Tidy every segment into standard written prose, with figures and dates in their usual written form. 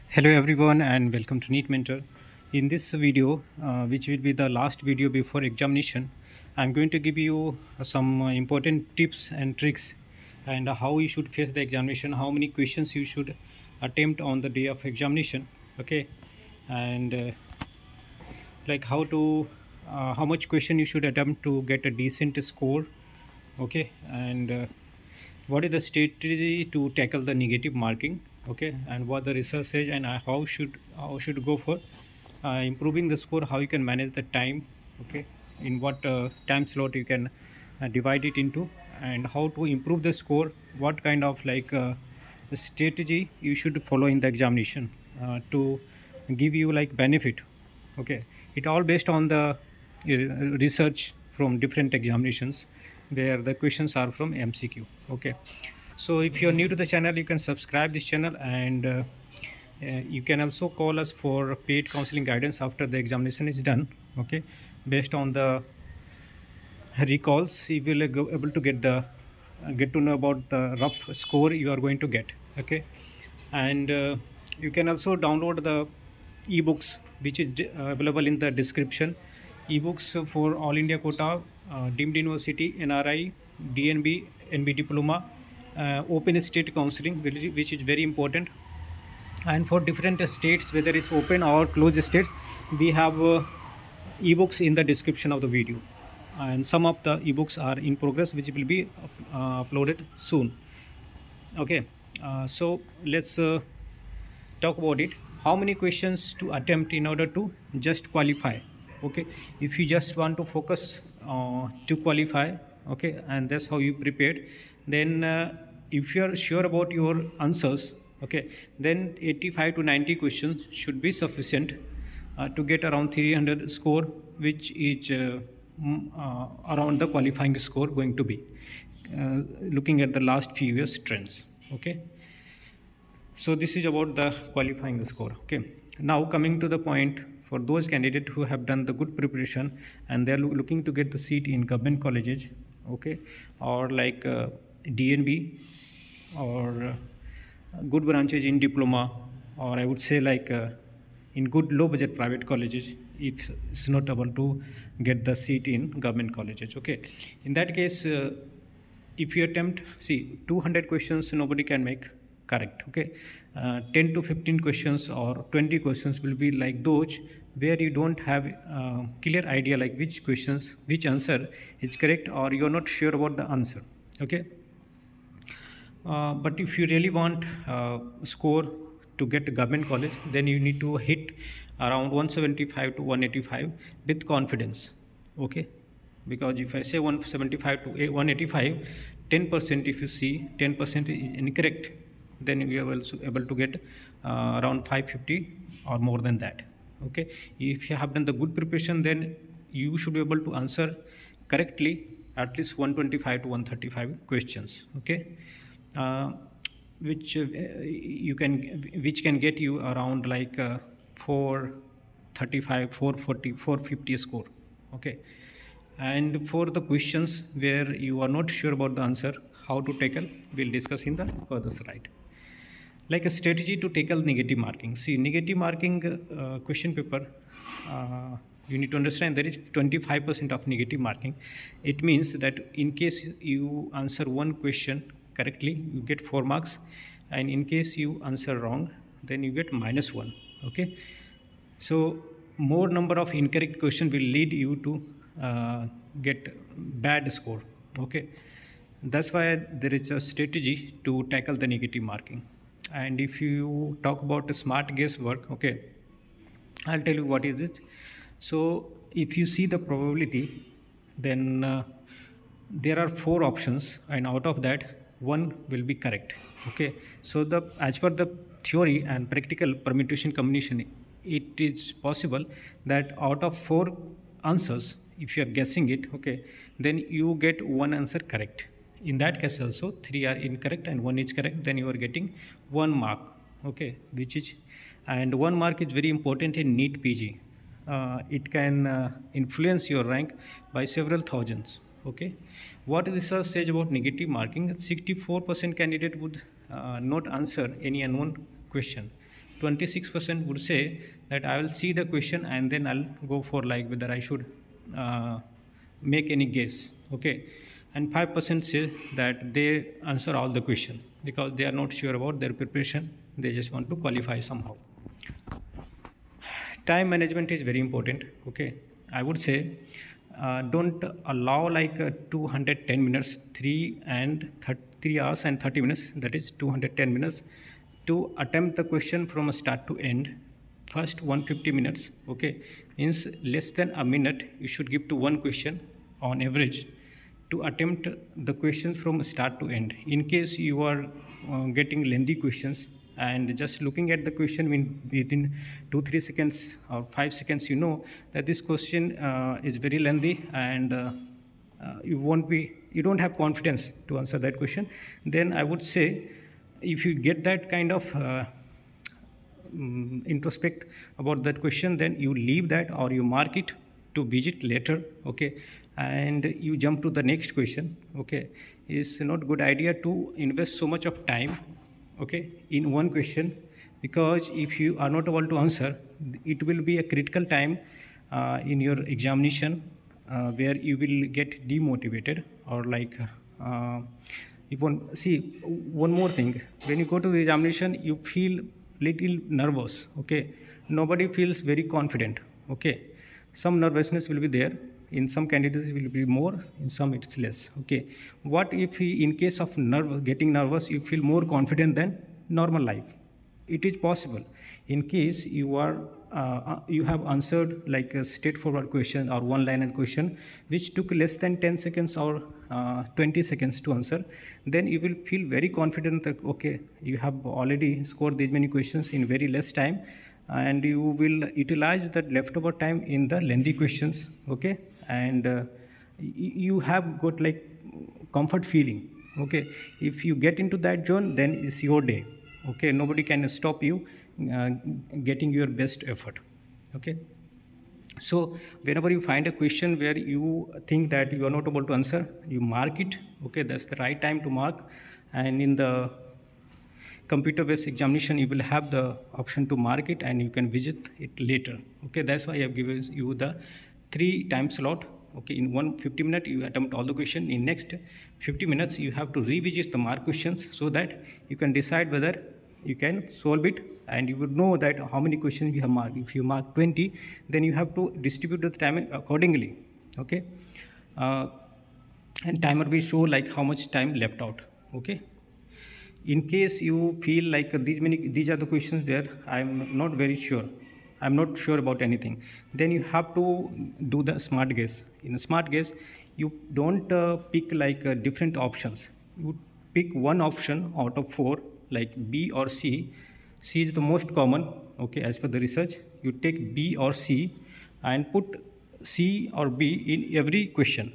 Hello everyone and welcome to NEET Mentor. In this video, which will be the last video before examination, I'm going to give you some important tips and tricks and how you should face the examination, how many questions you should attempt on the day of examination, okay, and like how much question you should attempt to get a decent score, okay, and what is the strategy to tackle the negative marking, okay, and what the research says, and how should go for improving the score, how you can manage the time, okay, in what time slot you can divide it into, and how to improve the score, what kind of strategy you should follow in the examination to give you like benefit, okay. It all based on the research from different examinations where the questions are from MCQ, okay. So if you're new to the channel, you can subscribe this channel, and you can also call us for paid counseling guidance after the examination is done, okay. Based on the recalls, you will go able to get to know about the rough score you are going to get, okay. And you can also download the ebooks which is available in the description. Ebooks for all India quota, deemed university, NRI, DNB, NBE-DIPLOMA, open state counseling, which is very important. And for different states, whether it's open or closed states, we have ebooks in the description of the video, and some of the ebooks are in progress which will be uploaded soon, okay. So let's talk about it. How many questions to attempt in order to just qualify, okay. If you just want to focus to qualify, okay, and that's how you prepared, then if you are sure about your answers, okay, then 85 to 90 questions should be sufficient to get around 300 score, which is around the qualifying score going to be looking at the last few years trends, okay. So this is about the qualifying score, okay. Now coming to the point, for those candidates who have done the good preparation and they are looking to get the seat in government colleges, okay, or like DNB, or good branches in diploma, or I would say like in good low budget private colleges, if it's not able to get the seat in government colleges, okay. In that case, if you attempt, see, 200 questions nobody can make correct, okay. 10 to 15 questions or 20 questions will be like those where you don't have clear idea like which answer is correct, or you're not sure about the answer, okay. But if you really want score to get government college, then you need to hit around 175 to 185 with confidence, okay. Because if I say 175 to 185, 10%, if you see 10% is incorrect, then you are also able to get around 550 or more than that, okay. If you have done the good preparation, then you should be able to answer correctly at least 125 to 135 questions, okay. Which can get you around like 435, 440, 450 score, okay. And for the questions where you are not sure about the answer, how to tackle, we'll discuss in the further slide. Like a strategy to tackle negative marking. See, negative marking question paper, you need to understand there is 25% of negative marking. It means that in case you answer one question correctly, you get 4 marks, and in case you answer wrong, then you get -1, okay. So more number of incorrect questions will lead you to get bad score, okay. That's why there is a strategy to tackle the negative marking. And if you talk about the smart guesswork, okay, I'll tell you what is it. So if you see the probability, then there are 4 options, and out of that 1 will be correct, okay. So as per the theory and practical permutation combination, it is possible that out of 4 answers, if you are guessing it, okay, then you get 1 answer correct. In that case also 3 are incorrect and 1 is correct, then you are getting 1 mark, okay, and 1 mark is very important in NEET PG. It can influence your rank by several thousands, okay. What research says about negative marking? 64% candidate would not answer any unknown question, 26% would say that I will see the question and then I'll go for like whether I should make any guess. Okay, and 5% say that they answer all the question because they are not sure about their preparation, they just want to qualify somehow. Time management is very important. Okay, I would say don't allow like 210 minutes, 3 hours and 30 minutes, that is 210 minutes to attempt the question from start to end. First 150 minutes, okay, means less than a minute you should give to one question on average to attempt the questions from start to end. In case you are getting lengthy questions and just looking at the question within 2-3 seconds or 5 seconds, you know that this question is very lengthy and you don't have confidence to answer that question, then I would say if you get that kind of introspect about that question, then you leave that or you mark it to visit later. Okay, and you jump to the next question. Okay, it's not good idea to invest so much of time, okay, in one question, because if you are not able to answer, it will be a critical time in your examination where you will get demotivated or like see, one more thing, when you go to the examination you feel little nervous. Okay, nobody feels very confident. Okay, some nervousness will be there, in some candidates it will be more, in some it's less. Okay, what if in case of getting nervous you feel more confident than normal life? It is possible. In case you are you have answered like a straightforward question or one-liner question which took less than 10 seconds or 20 seconds to answer, then you will feel very confident that okay, you have already scored these many questions in very less time, and you will utilize that leftover time in the lengthy questions. Okay, and you have got like comfort feeling. Okay, if you get into that zone, then it's your day. Okay, nobody can stop you getting your best effort. Okay, so whenever you find a question where you think that you are not able to answer, you mark it. Okay, that's the right time to mark, and in the computer-based examination you will have the option to mark it and you can visit it later. Okay, that's why I have given you the 3 time slot. Okay, in 150 minutes you attempt all the question, in next 50 minutes you have to revisit the mark questions so that you can decide whether you can solve it, and you would know that how many questions you have marked. If you mark 20, then you have to distribute the time accordingly. Okay, and timer will show like how much time left out. Okay, in case you feel like these are the questions where I'm not very sure, I'm not sure about anything, then you have to do the smart guess. In a smart guess, you don't pick like different options. You pick one option out of 4, like B or C. C is the most common. Okay, as per the research, you take B or C and put C or B in every question.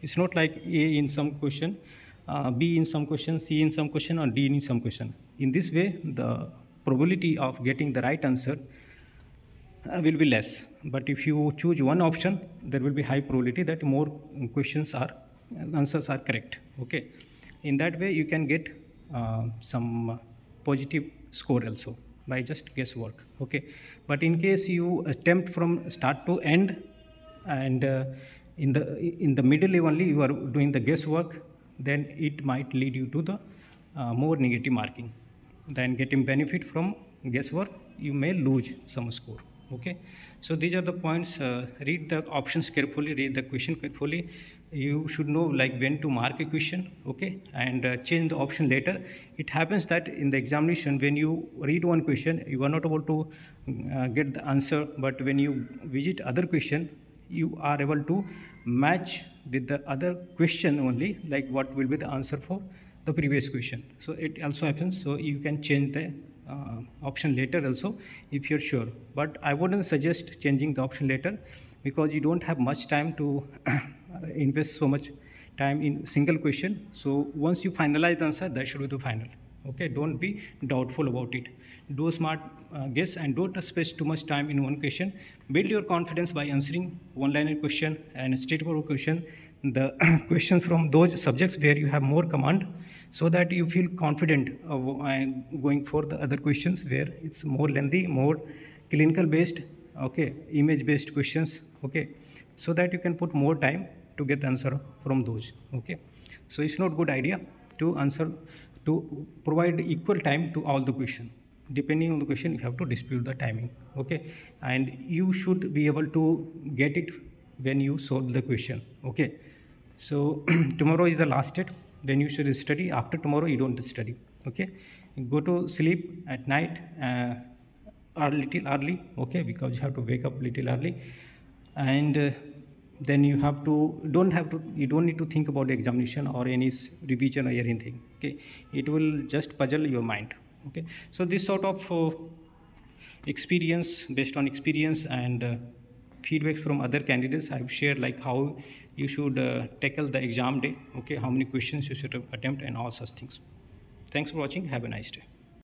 It's not like A in some question, B in some question, C in some question, or D in some question. In this way, the probability of getting the right answer will be less. But if you choose one option, there will be high probability that more answers are correct. Okay, in that way you can get some positive score also by just guesswork. Okay, but in case you attempt from start to end and in the middle only you are doing the guesswork, then it might lead you to the more negative marking. Then getting benefit from guesswork, you may lose some score. Okay, so these are the points. Read the options carefully, read the question carefully. You should know like when to mark a question. Okay, and change the option later. It happens that in the examination, when you read one question, you are not able to get the answer, but when you visit other question, you are able to match with the other question only, like what will be the answer for the previous question. So it also happens. So you can change the option later also if you're sure, but I wouldn't suggest changing the option later because you don't have much time to invest so much time in single question. So once you finalize the answer, that should be the final. Okay, don't be doubtful about it. Do a smart guess and don't spend too much time in one question. Build your confidence by answering one-liner question and a straightforward question. the questions from those subjects where you have more command, so that you feel confident of going for the other questions where it's more lengthy, more clinical based, okay, image based questions, okay, so that you can put more time to get the answer from those, okay. So it's not good idea to answer, to provide equal time to all the question. Depending on the question, you have to distribute the timing, okay, and you should be able to get it when you solve the question, okay. So tomorrow is the last date when you should study. After tomorrow you don't study, okay. You go to sleep at night or little early, okay, because you have to wake up little early, and then you don't need to think about the examination or any revision or anything, okay. It will just puzzle your mind, okay. So this sort of experience, based on experience and feedbacks from other candidates, I've shared, like how you should tackle the exam day, okay, how many questions you should attempt and all such things. Thanks for watching. Have a nice day.